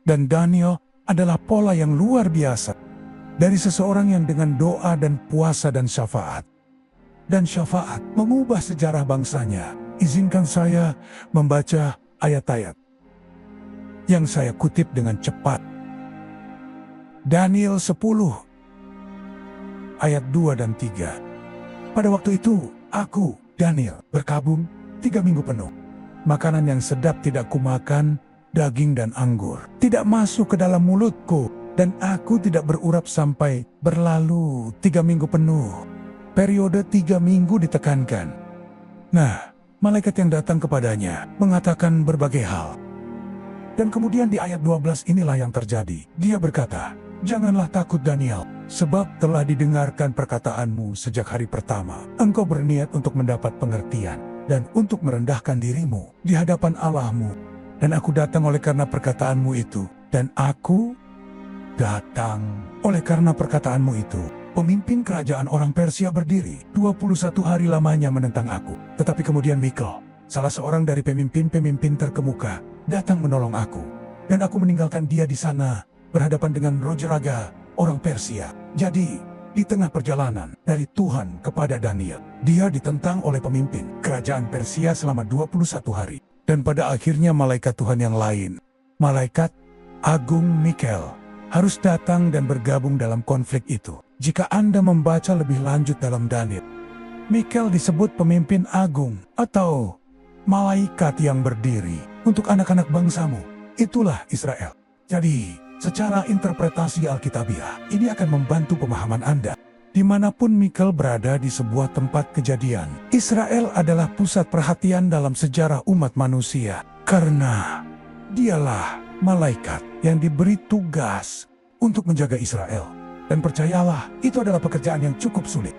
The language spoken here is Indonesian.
Dan Daniel adalah pola yang luar biasa dari seseorang yang dengan doa dan puasa dan syafaat. Dan syafaat mengubah sejarah bangsanya. Izinkan saya membaca ayat-ayat yang saya kutip dengan cepat. Daniel 10 ayat 2 dan 3. Pada waktu itu, aku, Daniel, berkabung 3 minggu penuh. Makanan yang sedap tidak kumakan, daging dan anggur tidak masuk ke dalam mulutku, dan aku tidak berurap sampai berlalu 3 minggu penuh. Periode 3 minggu ditekankan. Nah, malaikat yang datang kepadanya mengatakan berbagai hal. Dan kemudian di ayat 12 inilah yang terjadi. Dia berkata, "Janganlah takut Daniel, sebab telah didengarkan perkataanmu sejak hari pertama. Engkau berniat untuk mendapat pengertian dan untuk merendahkan dirimu di hadapan Allahmu. Dan aku datang oleh karena perkataanmu itu. Dan aku datang oleh karena perkataanmu itu. Pemimpin kerajaan orang Persia berdiri 21 hari lamanya menentang aku. Tetapi kemudian Mikael, salah seorang dari pemimpin-pemimpin terkemuka, datang menolong aku. Dan aku meninggalkan dia di sana, berhadapan dengan Raja orang Persia. Jadi, di tengah perjalanan dari Tuhan kepada Daniel, dia ditentang oleh pemimpin kerajaan Persia selama 21 hari. Dan pada akhirnya malaikat Tuhan yang lain, malaikat agung Mikael, harus datang dan bergabung dalam konflik itu. Jika Anda membaca lebih lanjut dalam Daniel, Mikael disebut pemimpin agung atau malaikat yang berdiri untuk anak-anak bangsamu. Itulah Israel. Jadi, secara interpretasi Alkitabiah, ini akan membantu pemahaman Anda. Dimanapun Mikael berada di sebuah tempat kejadian, Israel adalah pusat perhatian dalam sejarah umat manusia. Karena dialah malaikat yang diberi tugas untuk menjaga Israel. Dan percayalah, itu adalah pekerjaan yang cukup sulit.